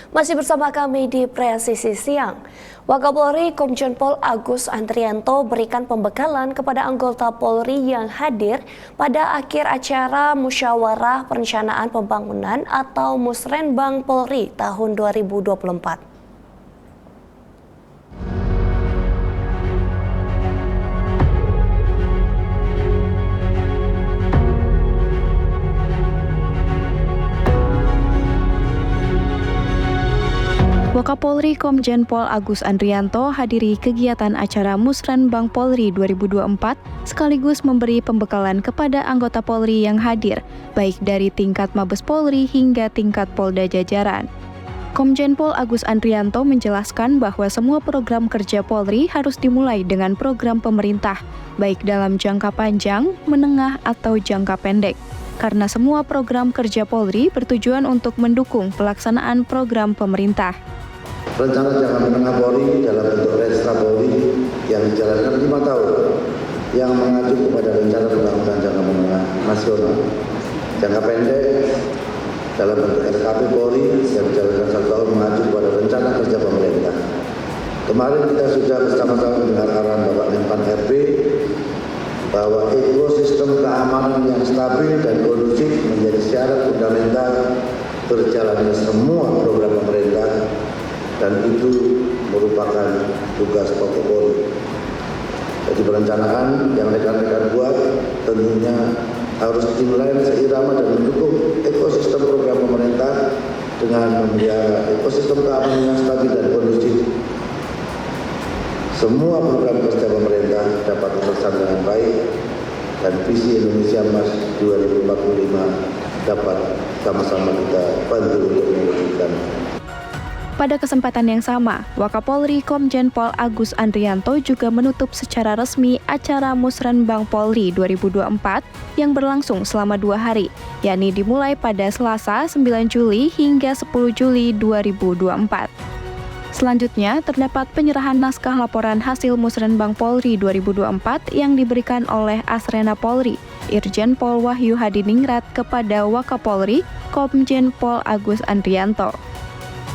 Masih bersama kami di Presisi Siang. Wakapolri Komjen Pol Agus Andrianto berikan pembekalan kepada anggota Polri yang hadir pada akhir acara Musyawarah Perencanaan Pembangunan atau Musrenbang Polri tahun 2024. Wakapolri Komjen Pol Agus Andrianto hadiri kegiatan acara Musrenbang Polri 2024 sekaligus memberi pembekalan kepada anggota Polri yang hadir, baik dari tingkat Mabes Polri hingga tingkat Polda jajaran. Komjen Pol Agus Andrianto menjelaskan bahwa semua program kerja Polri harus dimulai dengan program pemerintah, baik dalam jangka panjang, menengah, atau jangka pendek. Karena semua program kerja Polri bertujuan untuk mendukung pelaksanaan program pemerintah. Rencana jangka menengah Polri dalam bentuk Restra Polri yang dijalankan 5 tahun yang mengacu kepada rencana pembangunan jangka menengah nasional. Jangka pendek dalam bentuk RKP Polri yang dijalankan 1 tahun mengacu kepada rencana kerja pemerintah. Kemarin kita sudah bersama-sama mendengar arahan Bapak Menpan RB bahwa ekosistem keamanan yang stabil dan kondusif menjadi syarat fundamental berjalannya semua program pemerintah, dan itu merupakan tugas pokok Polri. Jadi perencanaan yang rekan-rekan buat tentunya harus inline, seirama dan mendukung ekosistem program pemerintah dengan memelihara ekosistem keamanan yang stabil dan kondusif. Semua program kerja pemerintah dapat terlaksana dengan baik dan visi Indonesia Emas 2045 dapat sama-sama kita bantu untuk mewujudkan. Pada kesempatan yang sama, Wakapolri Komjen Pol Agus Andrianto juga menutup secara resmi acara Musrenbang Polri 2024 yang berlangsung selama 2 hari, yakni dimulai pada Selasa 9 Juli hingga 10 Juli 2024. Selanjutnya, terdapat penyerahan naskah laporan hasil Musrenbang Polri 2024 yang diberikan oleh Asrena Polri, Irjen Pol Wahyu Hadiningrat kepada Wakapolri Komjen Pol Agus Andrianto.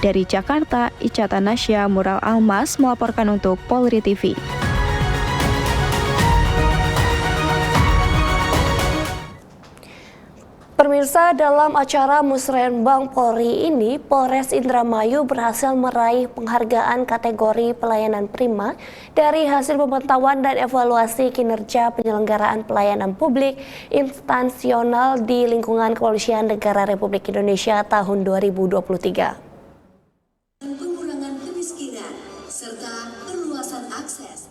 Dari Jakarta, Ica Tanasya Mural Almas melaporkan untuk Polri TV. Pemirsa, dalam acara Musrenbang Polri ini, Polres Indramayu berhasil meraih penghargaan kategori pelayanan prima dari hasil pemantauan dan evaluasi kinerja penyelenggaraan pelayanan publik instansional di lingkungan Kepolisian Negara Republik Indonesia tahun 2023. Pengurangan kemiskinan serta perluasan akses.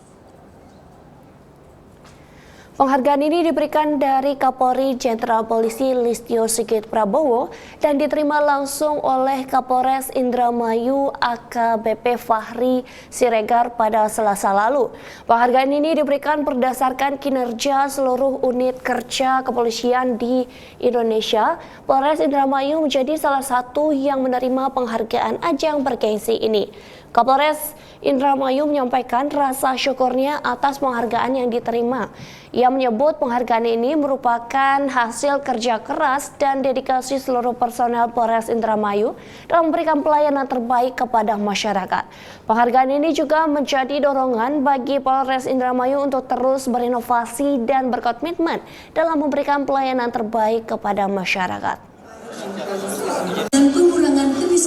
Penghargaan ini diberikan dari Kapolri Jenderal Polisi Listio Sigit Prabowo dan diterima langsung oleh Kapolres Indramayu AKBP Fahri Siregar pada Selasa lalu. Penghargaan ini diberikan berdasarkan kinerja seluruh unit kerja kepolisian di Indonesia. Polres Indramayu menjadi salah satu yang menerima penghargaan ajang bergengsi ini. Kapolres Indramayu menyampaikan rasa syukurnya atas penghargaan yang diterima. Ia menyebut penghargaan ini merupakan hasil kerja keras dan dedikasi seluruh personel Polres Indramayu dalam memberikan pelayanan terbaik kepada masyarakat. Penghargaan ini juga menjadi dorongan bagi Polres Indramayu untuk terus berinovasi dan berkomitmen dalam memberikan pelayanan terbaik kepada masyarakat.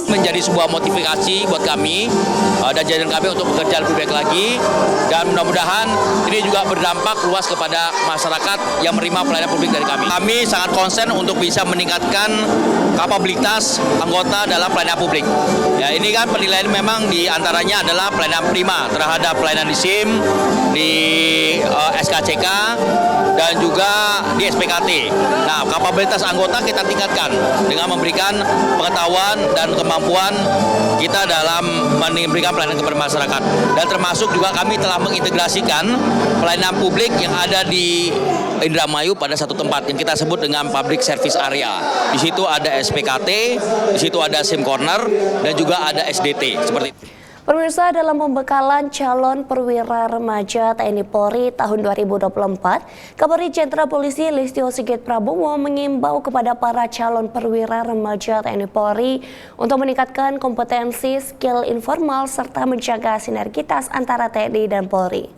Menjadi sebuah motivasi buat kami dan jajaran kami untuk bekerja lebih baik lagi, dan mudah-mudahan ini juga berdampak luas kepada masyarakat yang menerima pelayanan publik dari kami. Kami sangat konsen untuk bisa meningkatkan kapabilitas anggota dalam pelayanan publik. Ya, ini kan penilaian memang diantaranya adalah pelayanan prima terhadap pelayanan di SIM, di SKCK, dan juga di SPKT. Nah, kapabilitas anggota kita tingkatkan dengan memberikan pengetahuan dan kemampuan kita dalam memberikan pelayanan kepada masyarakat. Dan termasuk juga kami telah mengintegrasikan pelayanan publik yang ada di Indramayu pada satu tempat yang kita sebut dengan Public Service Area. Di situ ada SPKT, di situ ada SIM Corner, dan juga ada SDT. Seperti itu. Pemirsa, dalam pembekalan calon perwira remaja TNI Polri tahun 2024, Kapolri Jenderal Polisi Listio Sigit Prabowo mengimbau kepada para calon perwira remaja TNI Polri untuk meningkatkan kompetensi, skill informal, serta menjaga sinergitas antara TNI dan Polri.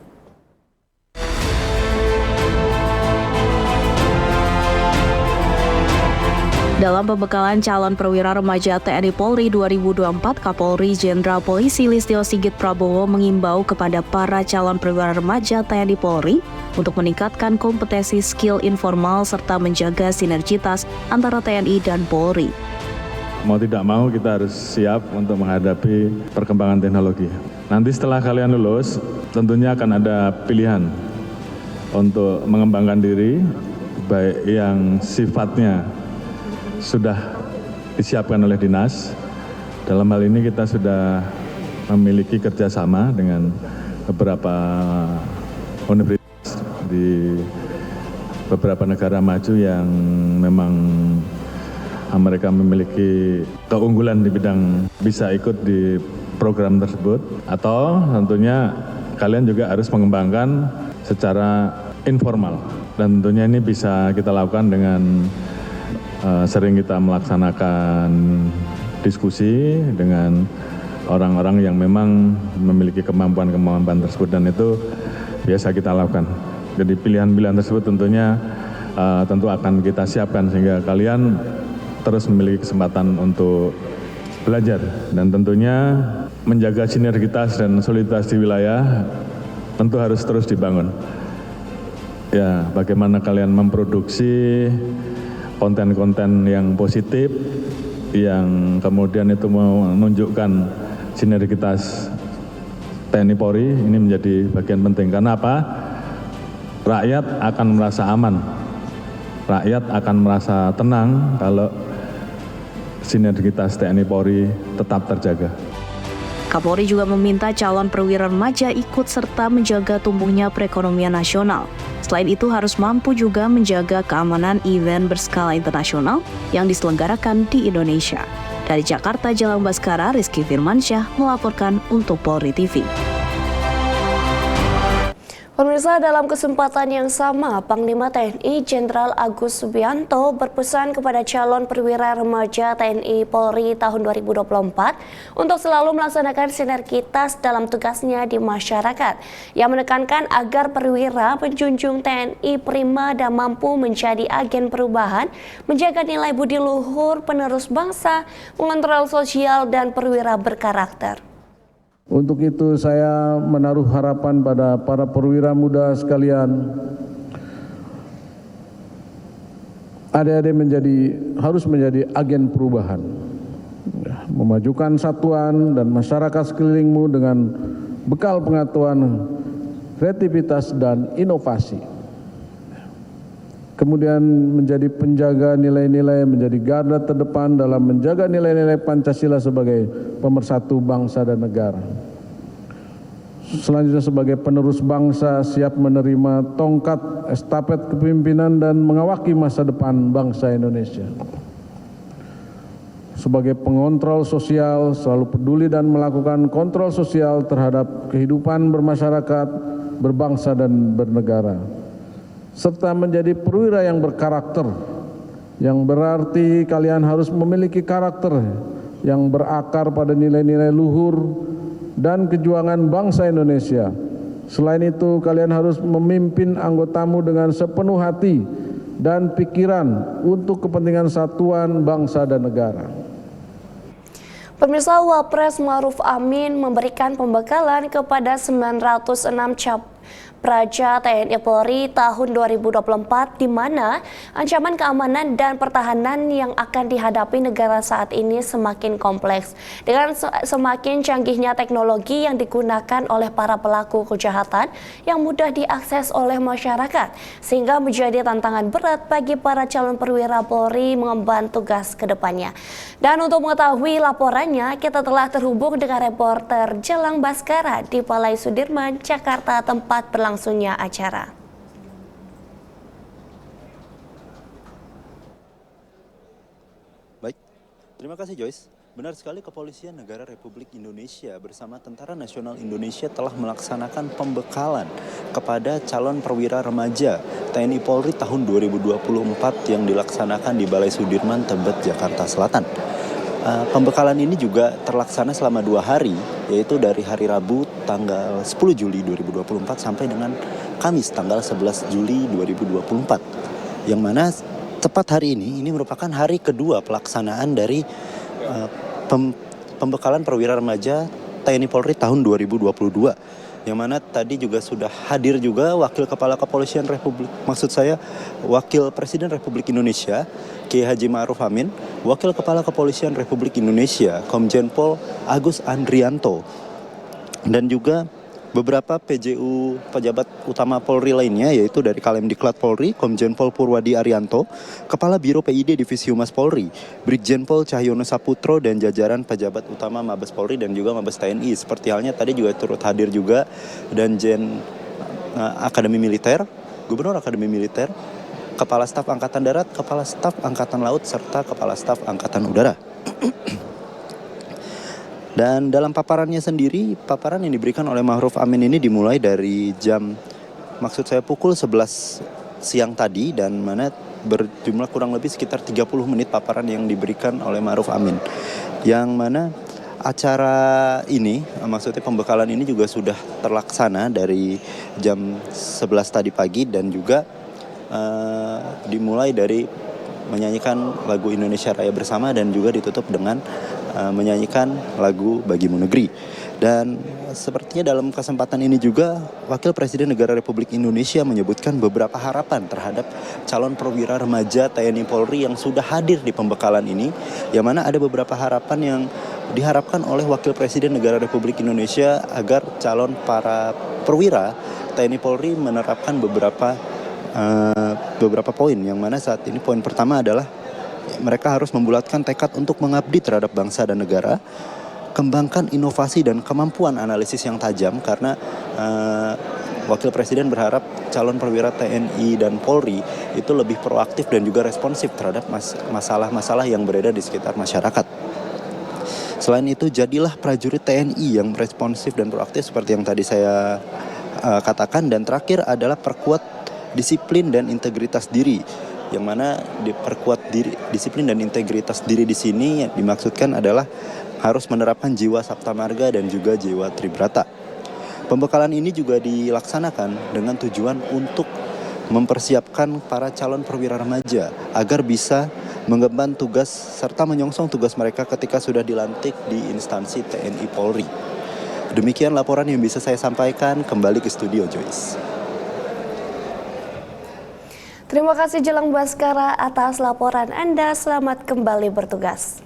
Dalam pembekalan calon perwira remaja TNI Polri 2024, Kapolri Jenderal Polisi Listio Sigit Prabowo mengimbau kepada para calon perwira remaja TNI Polri untuk meningkatkan kompetensi skill informal serta menjaga sinergitas antara TNI dan Polri. Mau tidak mau kita harus siap untuk menghadapi perkembangan teknologi. Nanti setelah kalian lulus, tentunya akan ada pilihan untuk mengembangkan diri, baik yang sifatnya sudah disiapkan oleh dinas. Dalam hal ini kita sudah memiliki kerjasama dengan beberapa universitas di beberapa negara maju yang memang mereka memiliki keunggulan di bidang bisa ikut di program tersebut. Atau tentunya kalian juga harus mengembangkan secara informal, dan tentunya ini bisa kita lakukan dengan sering kita melaksanakan diskusi dengan orang-orang yang memang memiliki kemampuan-kemampuan tersebut, dan itu biasa kita lakukan. Jadi pilihan-pilihan tersebut tentunya tentu akan kita siapkan sehingga kalian terus memiliki kesempatan untuk belajar, dan tentunya menjaga sinergitas dan soliditas di wilayah tentu harus terus dibangun. Ya, bagaimana kalian memproduksi konten-konten yang positif, yang kemudian itu menunjukkan sinergitas TNI Polri, ini menjadi bagian penting. Karena apa? Rakyat akan merasa aman, rakyat akan merasa tenang kalau sinergitas TNI Polri tetap terjaga. Kapolri juga meminta calon perwira remaja ikut serta menjaga tumbuhnya perekonomian nasional. Selain itu harus mampu juga menjaga keamanan event berskala internasional yang diselenggarakan di Indonesia. Dari Jakarta, Jalan Baskara, Rizky Firmansyah melaporkan untuk Polri TV. Pemirsa, dalam kesempatan yang sama, Panglima TNI Jenderal Agus Subianto berpesan kepada calon perwira remaja TNI Polri tahun 2024 untuk selalu melaksanakan sinergitas dalam tugasnya di masyarakat, yang menekankan agar perwira menjunjung TNI prima dan mampu menjadi agen perubahan, menjaga nilai budi luhur penerus bangsa, mengontrol sosial, dan perwira berkarakter. Untuk itu saya menaruh harapan pada para perwira muda sekalian. Adik-adik harus menjadi agen perubahan, memajukan satuan dan masyarakat sekelilingmu dengan bekal pengetahuan, kreativitas, dan inovasi. Kemudian menjadi penjaga nilai-nilai, menjadi garda terdepan dalam menjaga nilai-nilai Pancasila sebagai pemersatu bangsa dan negara. Selanjutnya sebagai penerus bangsa, siap menerima tongkat estafet kepemimpinan dan mengawaki masa depan bangsa Indonesia. Sebagai pengontrol sosial, selalu peduli dan melakukan kontrol sosial terhadap kehidupan bermasyarakat, berbangsa, dan bernegara. Serta menjadi perwira yang berkarakter, yang berarti kalian harus memiliki karakter yang berakar pada nilai-nilai luhur dan kejuangan bangsa Indonesia. Selain itu, kalian harus memimpin anggotamu dengan sepenuh hati dan pikiran untuk kepentingan satuan bangsa dan negara. Pemirsa, Wapres Ma'ruf Amin memberikan pembekalan kepada 906 Praja TNI Polri tahun 2024, di mana ancaman keamanan dan pertahanan yang akan dihadapi negara saat ini semakin kompleks. Dengan semakin canggihnya teknologi yang digunakan oleh para pelaku kejahatan yang mudah diakses oleh masyarakat, sehingga menjadi tantangan berat bagi para calon perwira Polri mengemban tugas ke depannya. Dan untuk mengetahui laporannya, kita telah terhubung dengan reporter Jalan Baskara di Balai Sudirman, Jakarta, tempat berlangsungnya acara. Baik, terima kasih Joyce. Benar sekali, Kepolisian Negara Republik Indonesia bersama Tentara Nasional Indonesia telah melaksanakan pembekalan kepada calon perwira remaja TNI Polri tahun 2024 yang dilaksanakan di Balai Sudirman, Tebet, Jakarta Selatan. Pembekalan ini juga terlaksana selama 2 hari, yaitu dari hari Rabu tanggal 10 Juli 2024 sampai dengan Kamis tanggal 11 Juli 2024. Yang mana tepat hari ini merupakan hari kedua pelaksanaan dari pembekalan perwira remaja TNI Polri tahun 2022, yang mana tadi juga sudah hadir juga Wakil Presiden Republik Indonesia Kiai Haji Ma'ruf Amin, Wakil Kepala Kepolisian Republik Indonesia Komjen Pol Agus Andrianto, dan juga beberapa PJU pejabat utama Polri lainnya, yaitu dari Kalemdiklat Polri, Komjen Pol Purwadi Arianto, Kepala Biro PID Divisi Humas Polri, Brigjen Pol Cahyono Saputro, dan jajaran pejabat utama Mabes Polri dan juga Mabes TNI. Seperti halnya tadi juga turut hadir juga Danjen Akademi Militer, Gubernur Akademi Militer, Kepala Staf Angkatan Darat, Kepala Staf Angkatan Laut, serta Kepala Staf Angkatan Udara. Dan dalam paparannya sendiri, paparan yang diberikan oleh Ma'ruf Amin ini dimulai dari pukul 11 siang tadi, dan mana berjumlah kurang lebih sekitar 30 menit paparan yang diberikan oleh Ma'ruf Amin. Yang mana acara ini, maksudnya pembekalan ini juga sudah terlaksana dari jam 11 tadi pagi, dan juga dimulai dari menyanyikan lagu Indonesia Raya bersama dan juga ditutup dengan menyanyikan lagu Bagimu Negeri. Dan sepertinya dalam kesempatan ini juga Wakil Presiden Negara Republik Indonesia menyebutkan beberapa harapan terhadap calon perwira remaja TNI Polri yang sudah hadir di pembekalan ini, yang mana ada beberapa harapan yang diharapkan oleh Wakil Presiden Negara Republik Indonesia agar calon para perwira TNI Polri menerapkan beberapa poin, yang mana saat ini poin pertama adalah mereka harus membulatkan tekad untuk mengabdi terhadap bangsa dan negara, kembangkan inovasi dan kemampuan analisis yang tajam, karena Wakil Presiden berharap calon perwira TNI dan Polri itu lebih proaktif dan juga responsif terhadap masalah-masalah yang beredar di sekitar masyarakat. Selain itu, jadilah prajurit TNI yang responsif dan proaktif seperti yang tadi saya katakan. Dan terakhir adalah perkuat disiplin dan integritas diri, yang mana diperkuat disiplin dan integritas diri di sini yang dimaksudkan adalah harus menerapkan jiwa Sabta Marga dan juga jiwa Tribrata. Pembekalan ini juga dilaksanakan dengan tujuan untuk mempersiapkan para calon perwira remaja agar bisa mengemban tugas serta menyongsong tugas mereka ketika sudah dilantik di instansi TNI Polri. Demikian laporan yang bisa saya sampaikan. Kembali ke studio, Joyce. Terima kasih Jelang Baskara atas laporan Anda. Selamat kembali bertugas.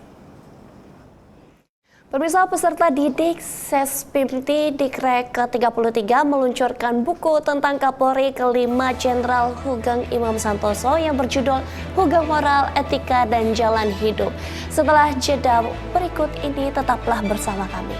Pemirsa, peserta didik Sespimti Dikrek ke-33 meluncurkan buku tentang Kapolri kelima Jenderal Hugeng Imam Santoso yang berjudul Hugeng Moral, Etika, dan Jalan Hidup. Setelah jeda berikut ini, tetaplah bersama kami.